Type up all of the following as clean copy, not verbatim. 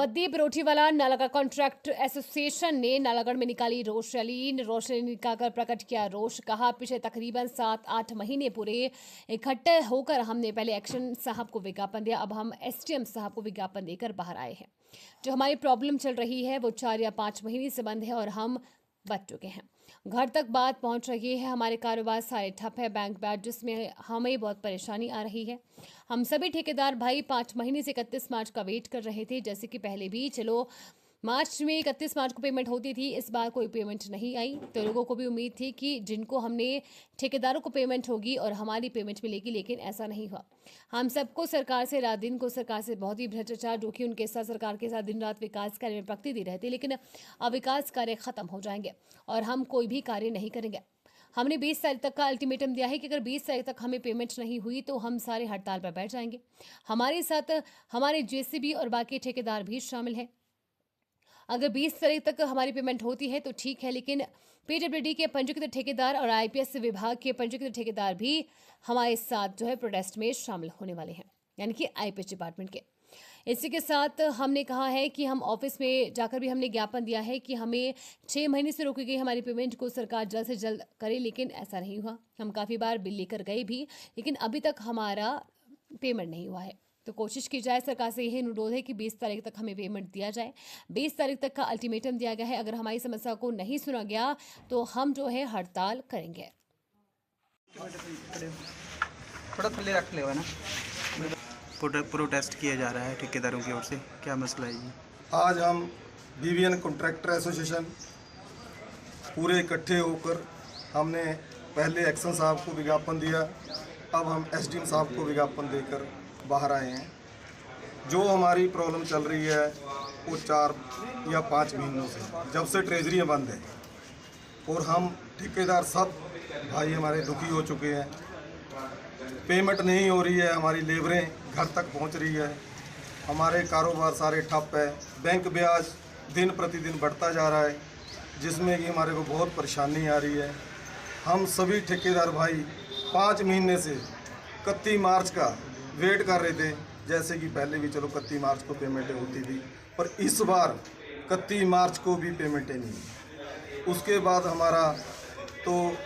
Baddi Barotiwala Nalagarh contract association ने नालागढ़ में निकाली रोष रैली। रोशनी निकालकर प्रकट किया रोष। कहा, पिछले तकरीबन 7-8 महीने पूरे इकट्ठे होकर हमने पहले एक्शन साहब को विज्ञापन दिया, अब हम एसडीएम साहब को विज्ञापन देकर बाहर आए हैं। जो हमारी प्रॉब्लम चल रही है वो 4 या 5 महीने से बंद है और हम बच चुके हैं। घर तक बात पहुंच रही है, हमारे कारोबार सारे ठप है, बैंक बैड जिसमें हमें बहुत परेशानी आ रही है। हम सभी ठेकेदार भाई 5 महीने से 31 मार्च का वेट कर रहे थे, जैसे कि पहले भी चलो मार्च में 31 मार्च को पेमेंट होती थी, इस बार कोई पेमेंट नहीं आई। तो लोगों को भी उम्मीद थी कि जिनको हमने ठेकेदारों को पेमेंट होगी और हमारी पेमेंट मिलेगी, लेकिन ऐसा नहीं हुआ। हम सबको सरकार से रात दिन को सरकार से बहुत ही भ्रष्टाचार, जो कि उनके साथ सरकार के साथ दिन रात विकास कार्य में प्रगति दी रहती, लेकिन अब विकास कार्य खत्म हो जाएंगे और हम कोई भी कार्य नहीं करेंगे। हमने 20 तारीख तक का अल्टीमेटम दिया है कि अगर 20 तारीख तक हमें पेमेंट नहीं हुई तो हम सारे हड़ताल पर बैठ जाएंगे। हमारे साथ हमारे जेसीबी और बाकी ठेकेदार भी शामिल हैं। अगर 20 तारीख तक हमारी पेमेंट होती है तो ठीक है, लेकिन पीडब्ल्यूडी के पंजीकृत ठेकेदार और आईपीएस विभाग के पंजीकृत ठेकेदार भी हमारे साथ जो है प्रोटेस्ट में शामिल होने वाले हैं, यानी कि आईपीएस डिपार्टमेंट के। इसी के साथ हमने कहा है कि हम ऑफिस में जाकर भी हमने ज्ञापन दिया है कि हमें 6 महीने से रोकी गई हमारी पेमेंट को सरकार जल्द से जल्द करे, लेकिन ऐसा नहीं हुआ। हम काफ़ी बार बिल लेकर गए भी, लेकिन अभी तक हमारा पेमेंट नहीं हुआ है। तो कोशिश की जाए, सरकार से यही अनुरोध है कि 20 तारीख तक हमें पेमेंट दिया जाए। 20 तारीख तक का अल्टीमेटम दिया गया है। अगर हमारी समस्या को नहीं सुना गया तो हम जो है हड़ताल करेंगे। थोड़ा थल्ले रख ले ना। प्रोटेस्ट किया जा रहा है ठेकेदारों की ओर से, क्या मसला है जी? आज हम बीवीएन कॉन्ट्रैक्टर एसोसिएशन पूरे इकट्ठे होकर हमने पहले एक्शन साहब को विज्ञापन दिया, अब हम एसडीएम साहब को विज्ञापन देकर बाहर आए हैं। जो हमारी प्रॉब्लम चल रही है वो 4 या 5 महीनों से, जब से ट्रेजरियाँ बंद है, और हम ठेकेदार सब भाई हमारे दुखी हो चुके हैं। पेमेंट नहीं हो रही है, हमारी लेबरें घर तक पहुंच रही है, हमारे कारोबार सारे ठप है, बैंक ब्याज दिन प्रतिदिन बढ़ता जा रहा है, जिसमें कि हमारे को बहुत परेशानी आ रही है। हम सभी ठेकेदार भाई 5 महीने से 31 मार्च का वेट कर रहे थे, जैसे कि पहले भी चलो 31 मार्च को पेमेंटें होती थी, पर इस बार 31 मार्च को भी पेमेंटें नहीं। उसके बाद हमारा तो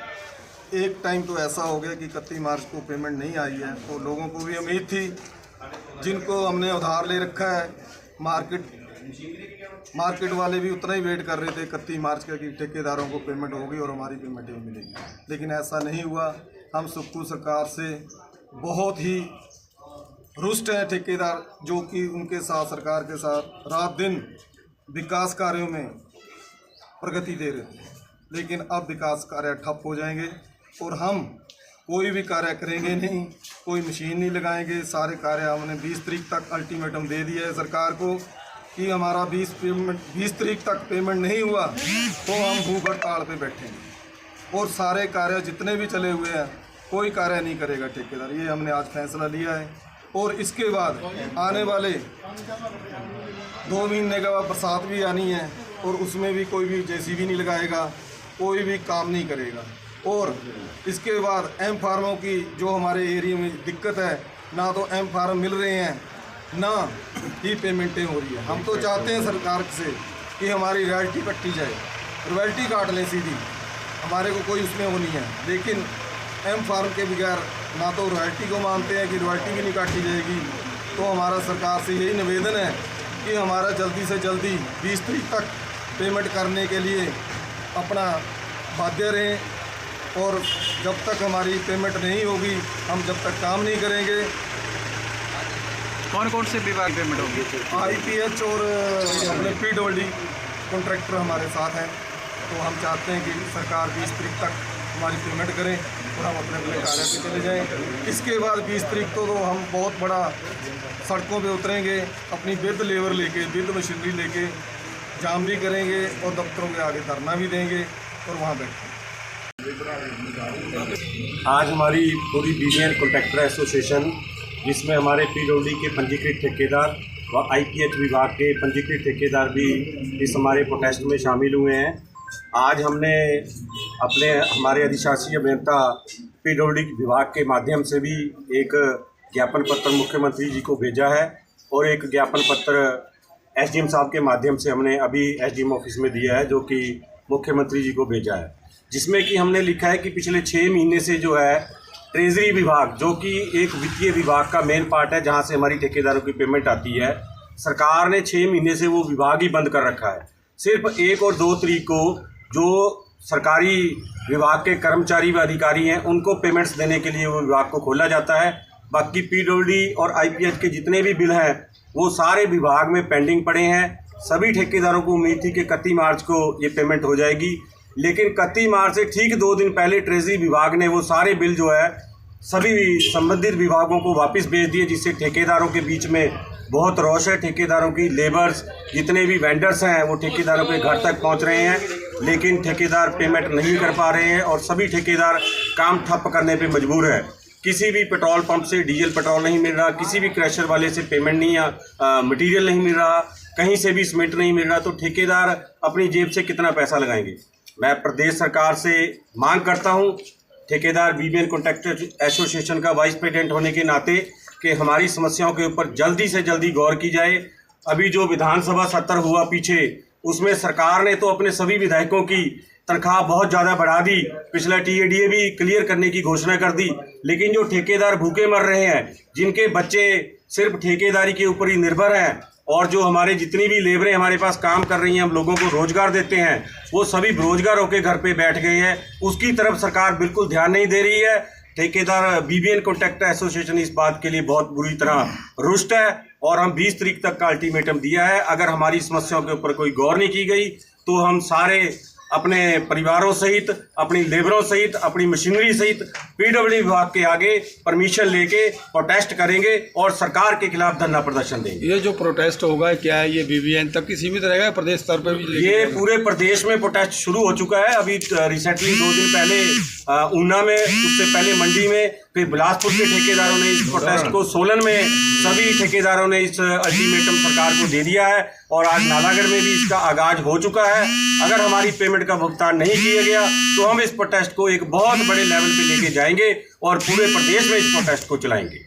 एक टाइम तो ऐसा हो गया कि 31 मार्च को पेमेंट नहीं आई है, तो लोगों को भी उम्मीद थी, जिनको हमने उधार ले रखा है, मार्केट वाले भी उतना ही वेट कर रहे थे 31 मार्च का कि ठेकेदारों को पेमेंट होगी और हमारी पेमेंट भी मिलेगी, लेकिन ऐसा नहीं हुआ। हम सुक्कू सरकार से बहुत ही रुष्ट हैं ठेकेदार, जो कि उनके साथ सरकार के साथ रात दिन विकास कार्यों में प्रगति दे रहे थे, लेकिन अब विकास कार्य ठप हो जाएंगे और हम कोई भी कार्य करेंगे नहीं, कोई मशीन नहीं लगाएंगे। सारे कार्य हमने 20 तारीख तक अल्टीमेटम दे दिया है सरकार को कि हमारा 20 तारीख तक पेमेंट नहीं हुआ तो हम भूख हड़ताल पे बैठेंगे, और सारे कार्य जितने भी चले हुए हैं कोई कार्य नहीं करेगा ठेकेदार। ये हमने आज फैसला लिया है। और इसके बाद आने वाले 2 महीने के बाद बरसात भी आनी है, और उसमें भी कोई भी जेसीबी नहीं लगाएगा, कोई भी काम नहीं करेगा। और इसके बाद एम फार्मों की जो हमारे एरिया में दिक्कत है, ना तो एम फार्म मिल रहे हैं, ना ही पेमेंटें हो रही है। हम तो चाहते हैं सरकार से कि हमारी रॉयल्टी कटी जाए, रॉयल्टी काट लें सीधी, हमारे को कोई उसमें वो नहीं है, लेकिन एम फार्म के बगैर ना तो रॉयल्टी को मानते हैं कि रॉयल्टी भी नहीं काटी जाएगी। तो हमारा सरकार से यही निवेदन है कि हमारा जल्दी से जल्दी 20 तारीख तक पेमेंट करने के लिए अपना बाध्य रहें, और जब तक हमारी पेमेंट नहीं होगी हम जब तक काम नहीं करेंगे। कौन कौन से विभाग पेमेंट होगी? आईपीएच और अपने पीडब्ल्यूडी कॉन्ट्रैक्टर हमारे साथ हैं, तो हम चाहते हैं कि सरकार 20 तारीख तक हमारी पेमेंट करें और हम अपने कार्य पे चले जाएं। इसके बाद 20 तारीख तो हम बहुत बड़ा सड़कों पे उतरेंगे, अपनी विद लेबर लेके, विद मशीनरी लेके जाम भी करेंगे और दफ्तरों के आगे धरना भी देंगे और वहाँ बैठेंगे। आज हमारी पूरी बीवीएन कॉन्ट्रैक्टर एसोसिएशन, जिसमें हमारे पीडब्ल्यूडी के पंजीकृत ठेकेदार व आईपीएच विभाग के पंजीकृत ठेकेदार भी इस हमारे प्रोटेस्ट में शामिल हुए हैं। आज हमने हमारे अधिशासी अभियंता पीडब्ल्यूडी विभाग के माध्यम से भी एक ज्ञापन पत्र मुख्यमंत्री जी को भेजा है और एक ज्ञापन पत्र एसडीएम साहब के माध्यम से हमने अभी एसडीएम ऑफिस में दिया है, जो कि मुख्यमंत्री जी को भेजा है, जिसमें कि हमने लिखा है कि पिछले 6 महीने से जो है ट्रेजरी विभाग, जो कि एक वित्तीय विभाग का मेन पार्ट है जहां से हमारी ठेकेदारों की पेमेंट आती है, सरकार ने 6 महीने से वो विभाग ही बंद कर रखा है। सिर्फ 1 और 2 तारीख को जो सरकारी विभाग के कर्मचारी व अधिकारी हैं उनको पेमेंट्स देने के लिए वो विभाग को खोला जाता है। बाकी पीडब्ल्यूडी और आईपीएच के जितने भी बिल हैं वो सारे विभाग में पेंडिंग पड़े हैं। सभी ठेकेदारों को उम्मीद थी कि 31 मार्च को ये पेमेंट हो जाएगी, लेकिन 31 मार्च से ठीक 2 दिन पहले ट्रेजरी विभाग ने वो सारे बिल जो है सभी संबंधित विभागों को वापस भेज दिए, जिससे ठेकेदारों के बीच में बहुत रोष है। ठेकेदारों की लेबर्स, जितने भी वेंडर्स हैं वो ठेकेदारों के घर तक पहुंच रहे हैं, लेकिन ठेकेदार पेमेंट नहीं कर पा रहे हैं और सभी ठेकेदार काम ठप्प करने पे मजबूर है। किसी भी पेट्रोल पंप से डीजल पेट्रोल नहीं मिल रहा, किसी भी क्रैशर वाले से पेमेंट नहीं, मटीरियल नहीं मिल रहा, कहीं से भी सीमेंट नहीं मिल रहा, तो ठेकेदार अपनी जेब से कितना पैसा लगाएंगे। मैं प्रदेश सरकार से मांग करता हूँ, ठेकेदार बीबीएन कॉन्ट्रैक्टर एसोसिएशन का वाइस प्रेसिडेंट होने के नाते, कि हमारी समस्याओं के ऊपर जल्दी से जल्दी गौर की जाए। अभी जो विधानसभा सत्र हुआ पीछे, उसमें सरकार ने तो अपने सभी विधायकों की तनख्वाह बहुत ज़्यादा बढ़ा दी, पिछला टीएडीए भी क्लियर करने की घोषणा कर दी, लेकिन जो ठेकेदार भूखे मर रहे हैं, जिनके बच्चे सिर्फ ठेकेदारी के ऊपर ही निर्भर हैं, और जो हमारे जितनी भी लेबरें हमारे पास काम कर रही हैं, हम लोगों को रोजगार देते हैं, वो सभी बेरोजगार होकर घर पे बैठ गए हैं। उसकी तरफ सरकार बिल्कुल ध्यान नहीं दे रही है। ठेकेदार बीबीएन कॉन्ट्रैक्टर एसोसिएशन इस बात के लिए बहुत बुरी तरह रुष्ट है और हम 20 तारीख तक का अल्टीमेटम दिया है। अगर हमारी समस्याओं के ऊपर कोई गौर नहीं की गई तो हम सारे अपने परिवारों सहित, अपनी लेबरों सहित, अपनी मशीनरी सहित पीडब्ल्यूडी विभाग के आगे परमिशन लेके प्रोटेस्ट करेंगे और सरकार के खिलाफ धरना प्रदर्शन देंगे। ये जो प्रोटेस्ट होगा क्या है, ये बीबीएन तक ही सीमित रहेगा, प्रदेश स्तर पर भी? ये पूरे प्रदेश में प्रोटेस्ट शुरू हो चुका है। अभी रिसेंटली 2 दिन पहले ऊना में, उससे पहले मंडी में, फिर बिलासपुर के ठेकेदारों ने इस प्रोटेस्ट को, सोलन में सभी ठेकेदारों ने इस अल्टीमेटम सरकार को दे दिया है और आज नालागढ़ में भी इसका आगाज हो चुका है। अगर हमारी पेमेंट का भुगतान नहीं किया गया तो हम इस प्रोटेस्ट को एक बहुत बड़े लेवल पे लेके जाएंगे और पूरे प्रदेश में इस प्रोटेस्ट को चलाएंगे।